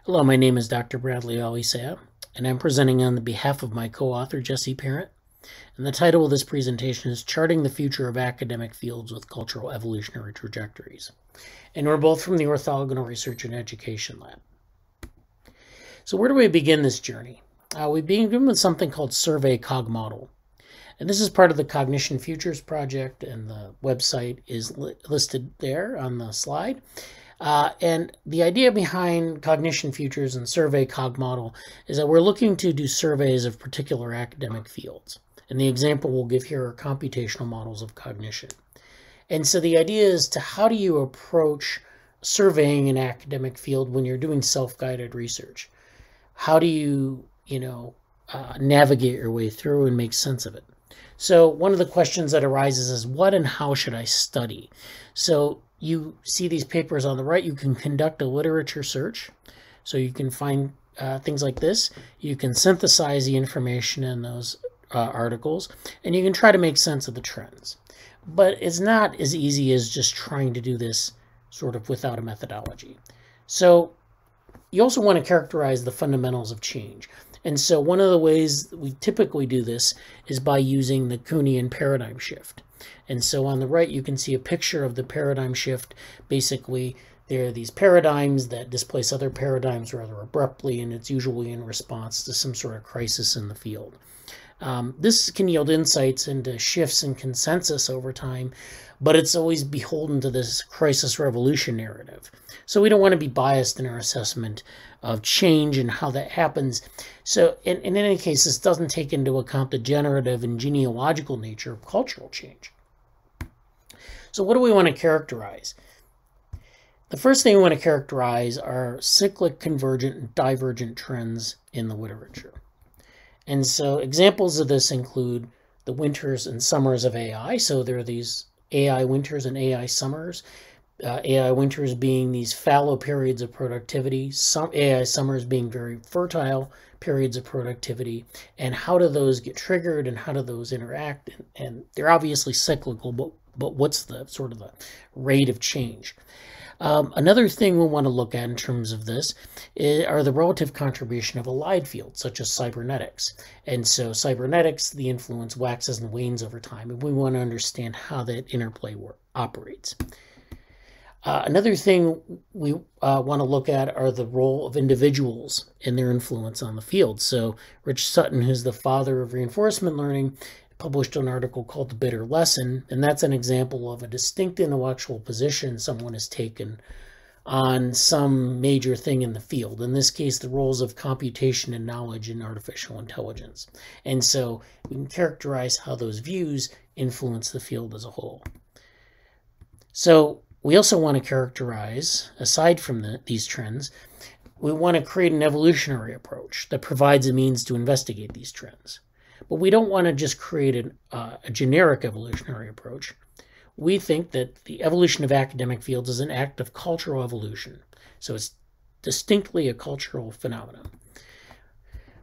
Hello, my name is Dr. Bradley Alisea, and I'm presenting on the behalf of my co-author, Jesse Parent. And the title of this presentation is Charting the Future of Academic Fields with Cultural Evolutionary Trajectories. And we're both from the Orthogonal Research and Education Lab. So where do we begin this journey? We begin with something called SurveyCogModel. And this is part of the Cognition Futures Project, and the website is listed there on the slide. And the idea behind Cognition Futures and SurveyCogModel is that we're looking to do surveys of particular academic fields. And the example we'll give here are computational models of cognition. And so the idea is to how do you approach surveying an academic field when you're doing self-guided research? How do you, navigate your way through and make sense of it? So one of the questions that arises is what and how should I study? So you see these papers on the right. You can conduct a literature search. So you can find things like this. You can synthesize the information in those articles, and you can try to make sense of the trends. But it's not as easy as just trying to do this sort of without a methodology. So you also want to characterize the fundamentals of change. And so one of the ways we typically do this is by using the Kuhnian paradigm shift. And so on the right, you can see a picture of the paradigm shift. Basically, there are these paradigms that displace other paradigms rather abruptly, and it's usually in response to some sort of crisis in the field. This can yield insights into shifts in consensus over time, but it's always beholden to this crisis revolution narrative. So we don't want to be biased in our assessment of change and how that happens. So in any case, this doesn't take into account the generative and genealogical nature of cultural change. So what do we want to characterize? The first thing we want to characterize are cyclic, convergent, and divergent trends in the literature. And so examples of this include the winters and summers of AI. So there are these AI winters and AI summers. AI winters being these fallow periods of productivity, some AI summers being very fertile periods of productivity, and how do those get triggered and how do those interact? And they're obviously cyclical, but what's the sort of the rate of change? Another thing we want to look at in terms of this are the relative contribution of allied fields, such as cybernetics. And so cybernetics, the influence waxes and wanes over time, and we want to understand how that interplay operates. Another thing we want to look at are the role of individuals and their influence on the field. So Rich Sutton, who's the father of reinforcement learning, published an article called The Bitter Lesson, and that's an example of a distinct intellectual position someone has taken on some major thing in the field. In this case, the roles of computation and knowledge in artificial intelligence. And so we can characterize how those views influence the field as a whole. So we also want to characterize, aside from these trends, we want to create an evolutionary approach that provides a means to investigate these trends. But we don't want to just create a generic evolutionary approach. We think that the evolution of academic fields is an act of cultural evolution. So it's distinctly a cultural phenomenon.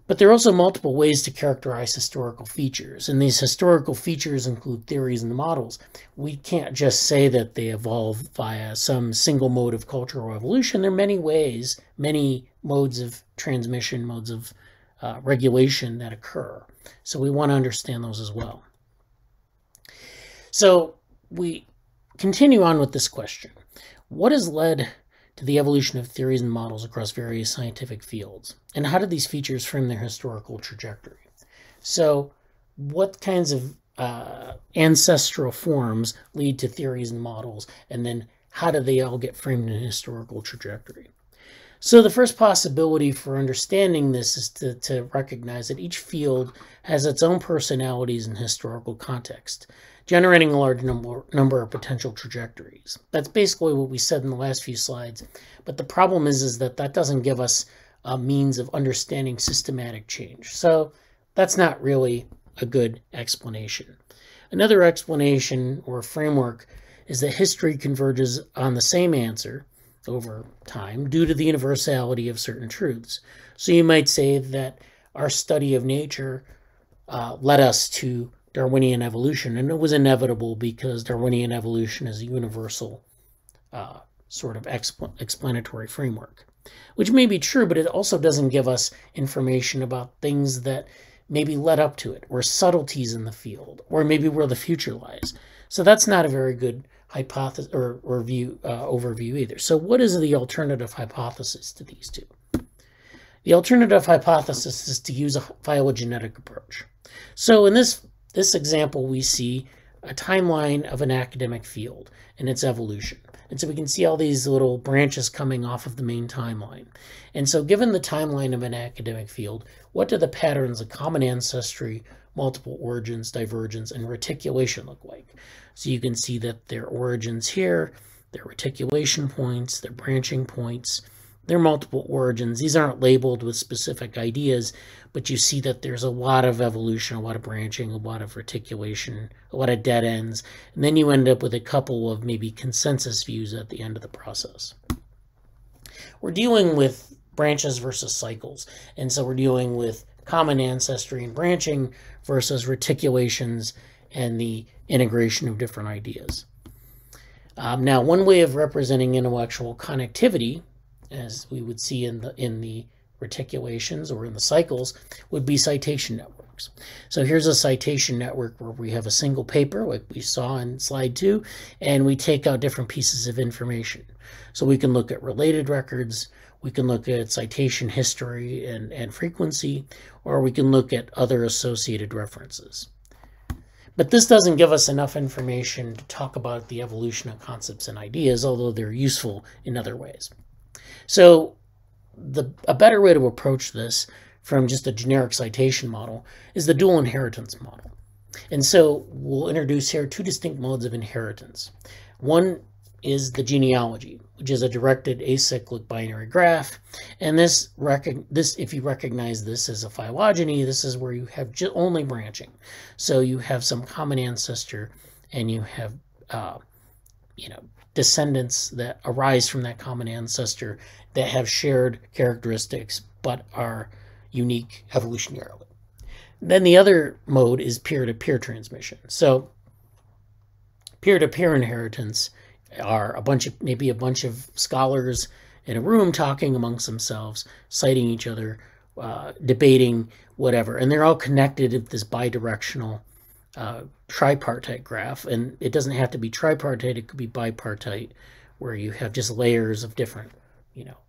But there are also multiple ways to characterize historical features. And these historical features include theories and models. We can't just say that they evolve via some single mode of cultural evolution. There are many ways, many modes of transmission, modes of regulation that occur. So we want to understand those as well. So we continue on with this question. What has led to the evolution of theories and models across various scientific fields? And how did these features frame their historical trajectory? So what kinds of ancestral forms lead to theories and models? And then how do they all get framed in historical trajectory? So the first possibility for understanding this is to recognize that each field has its own personalities and historical context, generating a large number of potential trajectories. That's basically what we said in the last few slides. But the problem is that doesn't give us a means of understanding systematic change. So that's not really a good explanation. Another explanation or framework is that history converges on the same answer over time due to the universality of certain truths. So you might say that our study of nature led us to Darwinian evolution, and it was inevitable because Darwinian evolution is a universal sort of explanatory framework. which may be true, but it also doesn't give us information about things that maybe led up to it, or subtleties in the field, or maybe where the future lies. So that's not a very good hypothesis or overview either. So what is the alternative hypothesis to these two? The alternative hypothesis is to use a phylogenetic approach. So in this example, we see a timeline of an academic field and its evolution. And so we can see all these little branches coming off of the main timeline. And so given the timeline of an academic field, what do the patterns of common ancestry, multiple origins, divergence, and reticulation look like? So you can see that their origins here, their reticulation points, their branching points, their multiple origins. These aren't labeled with specific ideas, but you see that there's a lot of evolution, a lot of branching, a lot of reticulation, a lot of dead ends, and then you end up with a couple of maybe consensus views at the end of the process. We're dealing with branches versus cycles, and so we're dealing with common ancestry and branching versus reticulations and the integration of different ideas. Now, one way of representing intellectual connectivity, as we would see in the reticulations or in the cycles, would be citation networks. So here's a citation network where we have a single paper, like we saw in slide 2, and we take out different pieces of information. So we can look at related records, we can look at citation history and frequency, or we can look at other associated references. But this doesn't give us enough information to talk about the evolution of concepts and ideas, although they're useful in other ways. So a better way to approach this from just a generic citation model is the dual inheritance model. And so we'll introduce here two distinct modes of inheritance. One is the genealogy, which is a directed acyclic binary graph. And this, if you recognize this as a phylogeny, this is where you have only branching. So you have some common ancestor, and you have descendants that arise from that common ancestor that have shared characteristics but are unique evolutionarily. Then the other mode is peer-to-peer transmission. So peer-to-peer inheritance are maybe a bunch of scholars in a room talking amongst themselves, citing each other, debating, whatever, and they're all connected with this bidirectional tripartite graph. And it doesn't have to be tripartite, it could be bipartite, where you have just layers of different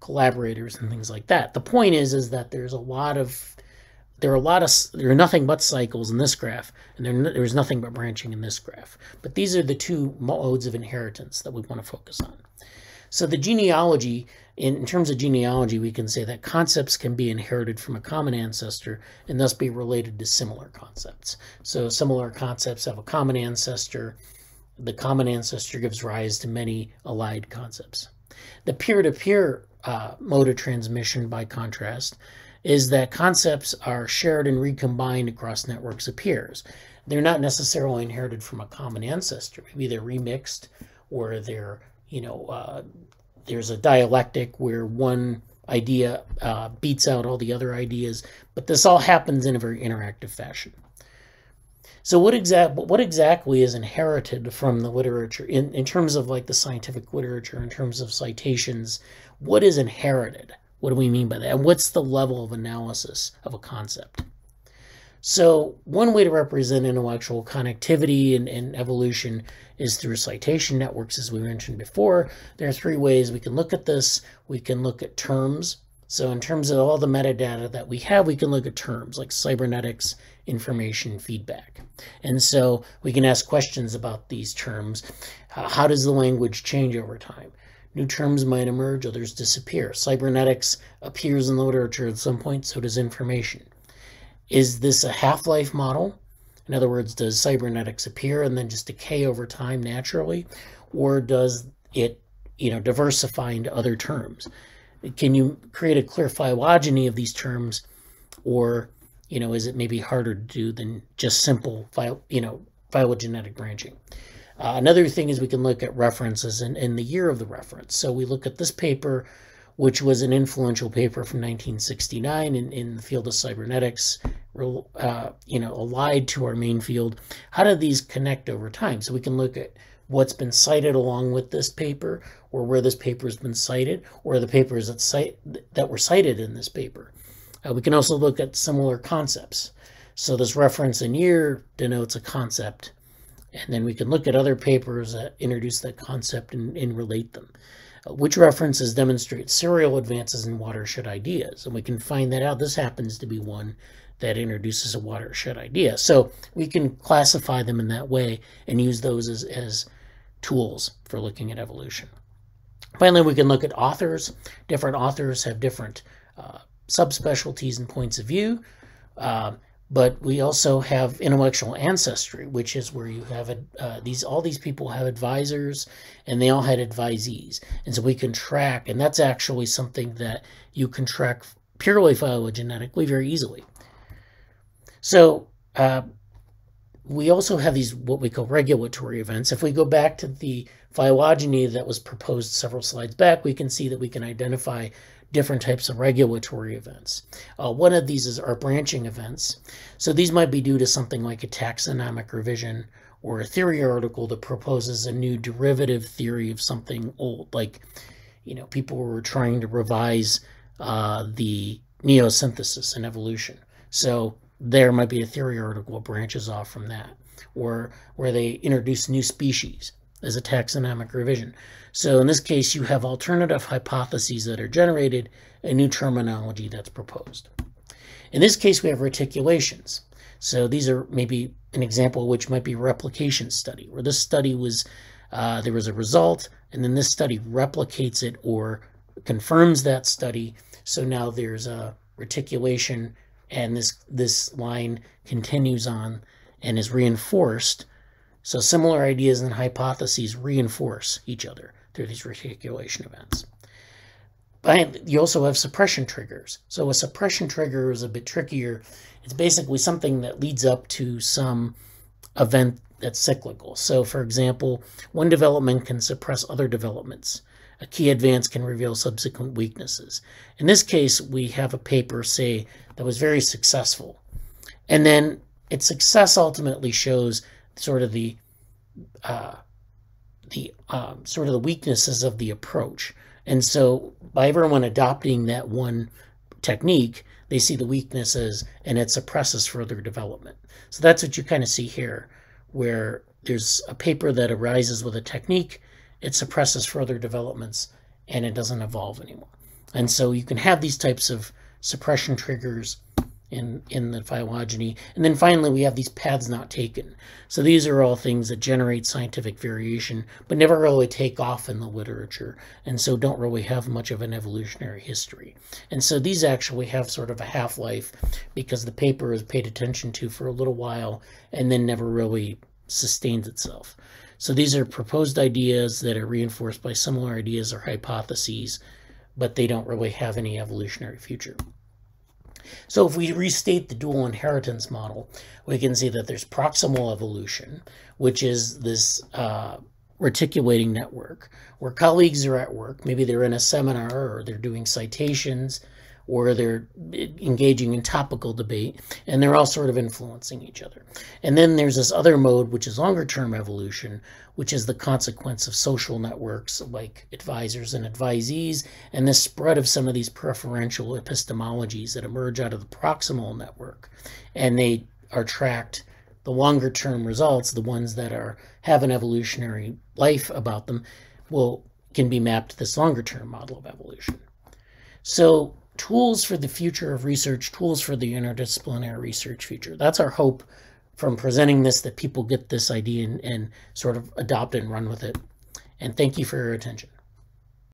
collaborators and things like that. The point is that there are nothing but cycles in this graph, and there's nothing but branching in this graph. But these are the two modes of inheritance that we want to focus on. So the genealogy, in terms of genealogy, we can say that concepts can be inherited from a common ancestor and thus be related to similar concepts. So similar concepts have a common ancestor. The common ancestor gives rise to many allied concepts. The peer-to-peer mode of transmission, by contrast, is that concepts are shared and recombined across networks of peers. They're not necessarily inherited from a common ancestor. Maybe they're remixed, or they're, there's a dialectic where one idea beats out all the other ideas, but this all happens in a very interactive fashion. So what exactly is inherited from the literature in terms of like the scientific literature, in terms of citations? What is inherited? What do we mean by that? And what's the level of analysis of a concept? So one way to represent intellectual connectivity and evolution is through citation networks, as we mentioned before. There are three ways we can look at this. We can look at terms. So in terms of all the metadata that we have, we can look at terms like cybernetics, information, feedback. And so we can ask questions about these terms. How does the language change over time? New terms might emerge, others disappear. Cybernetics appears in the literature at some point, so does information. Is this a half-life model? In other words, does cybernetics appear and then just decay over time naturally? Or does it, diversify into other terms? Can you create a clear phylogeny of these terms? Or, is it maybe harder to do than just simple, phylogenetic branching? Another thing is we can look at references and the year of the reference. So we look at this paper, which was an influential paper from 1969 in the field of cybernetics, allied to our main field. How do these connect over time? So we can look at what's been cited along with this paper, or where this paper has been cited, or the papers that were cited in this paper. We can also look at similar concepts. So this reference in year denotes a concept, and then we can look at other papers that introduce that concept and relate them. Which references demonstrate serial advances in watershed ideas? And we can find that out. This happens to be one that introduces a watershed idea. So we can classify them in that way and use those as tools for looking at evolution. Finally, we can look at authors. Different authors have different subspecialties and points of view. But we also have intellectual ancestry, which is where you have all these people have advisors, and they all had advisees. And so we can track, and that's actually something that you can track purely phylogenetically very easily. So we also have these what we call regulatory events. If we go back to the phylogeny that was proposed several slides back, we can see that we can identify different types of regulatory events. One of these are branching events. So these might be due to something like a taxonomic revision or a theory article that proposes a new derivative theory of something old. Like, people were trying to revise the neosynthesis in evolution. So there might be a theory article that branches off from that, or where they introduce new species as a taxonomic revision. So in this case, you have alternative hypotheses that are generated and new terminology that's proposed. In this case, we have reticulations. So these are maybe an example which might be a replication study, where this study was, there was a result, and then this study replicates it or confirms that study. So now there's a reticulation, and this line continues on and is reinforced. So similar ideas and hypotheses reinforce each other through these reticulation events. But you also have suppression triggers. So a suppression trigger is a bit trickier. It's basically something that leads up to some event that's cyclical. So for example, one development can suppress other developments. A key advance can reveal subsequent weaknesses. In this case, we have a paper, say, that was very successful. And then its success ultimately shows sort of the weaknesses of the approach. And so by everyone adopting that one technique, they see the weaknesses and it suppresses further development. So that's what you kind of see here, where there's a paper that arises with a technique, it suppresses further developments, and it doesn't evolve anymore. And so you can have these types of suppression triggers in the phylogeny. And then finally, we have these paths not taken. So these are all things that generate scientific variation, but never really take off in the literature, and so don't really have much of an evolutionary history. And so these actually have sort of a half-life because the paper is paid attention to for a little while and then never really sustains itself. So these are proposed ideas that are reinforced by similar ideas or hypotheses, but they don't really have any evolutionary future. So if we restate the dual inheritance model, we can see that there's proximal evolution, which is this reticulating network where colleagues are at work. Maybe they're in a seminar, or they're doing citations, or they're engaging in topical debate, and they're all sort of influencing each other. And then there's this other mode, which is longer-term evolution, which is the consequence of social networks like advisors and advisees, and the spread of some of these preferential epistemologies that emerge out of the proximal network. And they are tracked, the longer-term results, the ones that have an evolutionary life about them, can be mapped to this longer-term model of evolution. So tools for the future of research, tools for the interdisciplinary research future. That's our hope from presenting this, that people get this idea and sort of adopt it and run with it. And thank you for your attention.